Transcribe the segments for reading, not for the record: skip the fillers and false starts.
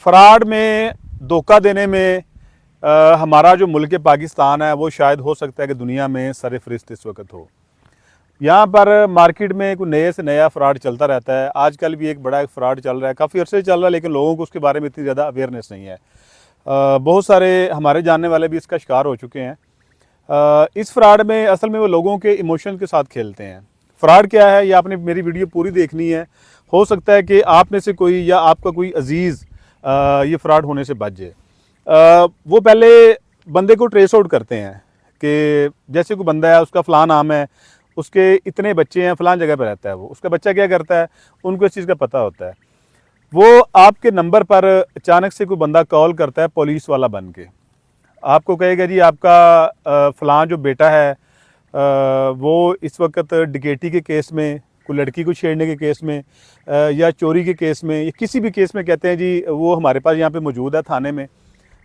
Fraud में, धोखा देने में हमारा जो मुल्क पाकिस्तान है वो शायद हो सकता है कि दुनिया में सरफ़हरिस्त इस वक्त हो। यहाँ पर मार्केट में कोई नए से नया फ़्रॉड चलता रहता है। आजकल भी एक बड़ा फ़्रॉड चल रहा है, काफ़ी अर्से चल रहा है, लेकिन लोगों को उसके बारे में इतनी ज़्यादा अवेयरनेस नहीं है। बहुत सारे हमारे जानने वाले भी इसका शिकार हो चुके हैं। इस फ्रॉड में असल में वो लोगों के इमोशन के साथ खेलते हैं। फ्रॉड क्या है, ये आपने मेरी वीडियो पूरी देखनी है। हो सकता है कि आप में से कोई या आपका कोई अजीज़ ये फ्रॉड होने से बच जाए। वो पहले बंदे को ट्रेस आउट करते हैं कि जैसे कोई बंदा है, उसका फ़लाँ नाम है, उसके इतने बच्चे हैं, फ़लाँ जगह पर रहता है वो। उसका बच्चा क्या करता है, उनको इस चीज़ का पता होता है। वो आपके नंबर पर अचानक से कोई बंदा कॉल करता है पुलिस वाला बन के। आपको कहेगा जी आपका फ़लाँ जो बेटा है वो इस वक्त डकैती के केस में, कोई लड़की को छेड़ने के केस में या चोरी के केस में या किसी भी केस में, कहते हैं जी वो हमारे पास यहाँ पे मौजूद है थाने में,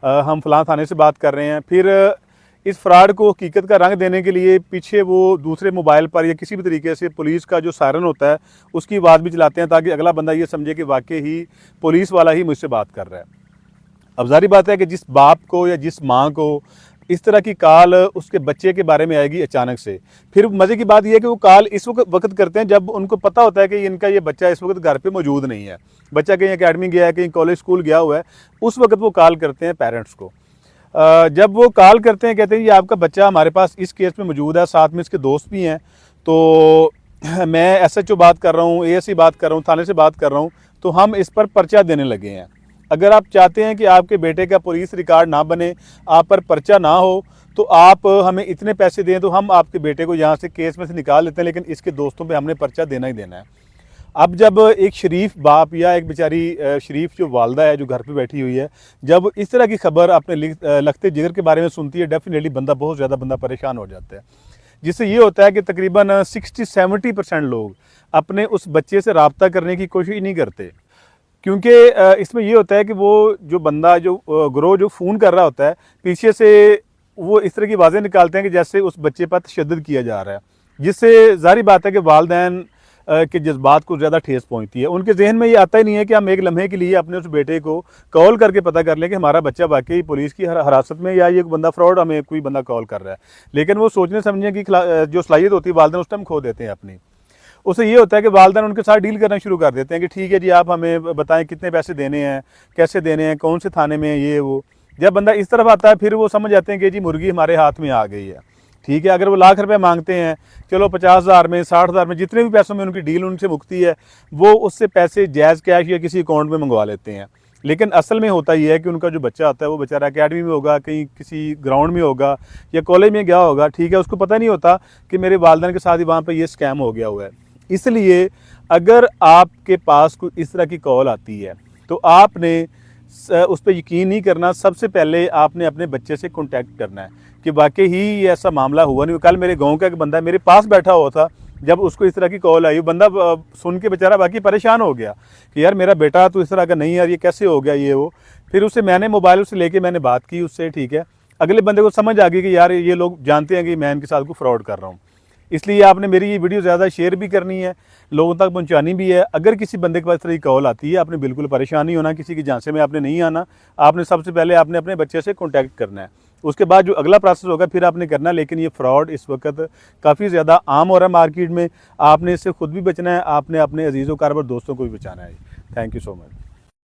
हम फ़लाँ थाने से बात कर रहे हैं। फिर इस फ्रॉड को हकीकत का रंग देने के लिए पीछे वो दूसरे मोबाइल पर या किसी भी तरीके से पुलिस का जो सायरन होता है उसकी आवाज़ भी चलाते हैं, ताकि अगला बंदा ये समझे कि वाकई ही पुलिस वाला ही मुझसे बात कर रहा है। अब ज़ाहिर बात है कि जिस बाप को या जिस माँ को इस तरह की कॉल उसके बच्चे के बारे में आएगी अचानक से, फिर मज़े की बात यह है कि वो कॉल इस वक्त करते हैं जब उनको पता होता है कि इनका ये बच्चा इस वक्त घर पे मौजूद नहीं है, बच्चा कहीं एकेडमी गया है, कहीं कॉलेज स्कूल गया हुआ है। उस वक्त वो कॉल करते हैं पेरेंट्स को। जब वो कॉल करते हैं, कहते हैं ये आपका बच्चा हमारे पास इस केस में मौजूद है, साथ में इसके दोस्त भी हैं, तो मैं SHO बात कर रहा हूँ, ASC बात कर रहा हूँ, थाने से बात कर रहा हूँ, तो हम इस पर पर्चा देने लगे हैं। अगर आप चाहते हैं कि आपके बेटे का पुलिस रिकॉर्ड ना बने, आप पर पर्चा ना हो, तो आप हमें इतने पैसे दें तो हम आपके बेटे को यहाँ से केस में से निकाल लेते हैं, लेकिन इसके दोस्तों पे हमने पर्चा देना ही देना है। अब जब एक शरीफ बाप या एक बेचारी शरीफ जो वालदा है जो घर पे बैठी हुई है, जब इस तरह की खबर अपने लखते जिगर के बारे में सुनती है, डेफिनेटली बहुत ज़्यादा बंदा परेशान हो जाता है। जिससे ये होता है कि तकरीबन 60-70% लोग अपने उस बच्चे से रब्ता करने की कोशिश नहीं करते, क्योंकि इसमें ये होता है कि वो जो बंदा जो गिरोह जो फ़ोन कर रहा होता है, पीछे से वो इस तरह की आवाज़ें निकालते हैं कि जैसे उस बच्चे पर तशद्दुद किया जा रहा है, जिससे ज़ाहिर बात है कि वालिदैन के जज्बात को ज़्यादा ठेस पहुंचती है। उनके जहन में ये आता ही नहीं है कि हम एक लम्हे के लिए अपने उस बेटे को कॉल करके पता कर लें कि हमारा बच्चा वाकई पुलिस की हिरासत में या ये बंदा फ्रॉड हमें कोई बंदा कॉल कर रहा है। लेकिन वो सोचने समझने की जो सलाहियत होती है वालिदैन उस टाइम खो देते हैं अपनी। उससे ये होता है कि वालिदैन उनके साथ डील करना शुरू कर देते हैं कि ठीक है जी, आप हमें बताएं कितने पैसे देने हैं, कैसे देने हैं, कौन से थाने में, ये वो। जब बंदा इस तरफ आता है, फिर वो समझ जाते हैं कि जी मुर्गी हमारे हाथ में आ गई है। ठीक है, अगर वो लाख रुपए मांगते हैं, चलो 50,000 में, 60,000 में, जितने भी पैसों में उनकी डील उनसे मुकती है, वो उससे पैसे जायज़ कैश या किसी अकाउंट में मंगवा लेते हैं। लेकिन असल में होता यह है कि उनका जो बच्चा आता है वो बेचारा एकेडमी में होगा, कहीं किसी ग्राउंड में होगा या कॉलेज में गया होगा। ठीक है, उसको पता नहीं होता कि मेरे वालिदैन के साथ ही वहाँ पर ये स्कैम हो गया हुआ है। इसलिए अगर आपके पास कोई इस तरह की कॉल आती है तो आपने उस पर यकीन नहीं करना। सबसे पहले आपने अपने बच्चे से कांटेक्ट करना है कि वाकई ही ये ऐसा मामला हुआ नहीं। कल मेरे गांव का एक बंदा मेरे पास बैठा हुआ था, जब उसको इस तरह की कॉल आई, बंदा सुन के बेचारा बाकी परेशान हो गया कि यार मेरा बेटा तो इस तरह का नहीं, यार ये कैसे हो गया ये वो। फिर उससे मैंने मोबाइल से लेके मैंने बात की उससे। ठीक है, अगले बंदे को समझ आ गई कि यार ये लोग जानते हैं कि मैं इनके साथ को फ्रॉड कर रहा हूँ। इसलिए आपने मेरी ये वीडियो ज़्यादा शेयर भी करनी है, लोगों तक पहुंचानी भी है। अगर किसी बंदे के पास तरह की कॉल आती है, आपने बिल्कुल परेशान नहीं होना, किसी की झांसे में आपने नहीं आना। आपने सबसे पहले आपने अपने बच्चे से कांटेक्ट करना है, उसके बाद जो अगला प्रोसेस होगा फिर आपने करना है। लेकिन ये फ्रॉड इस वक्त काफ़ी ज़्यादा आम हो रहा है मार्केट में। आपने इससे खुद भी बचना है, आपने अपने अजीज़ व कारबर दोस्तों को भी बचाना है। Thank you so much.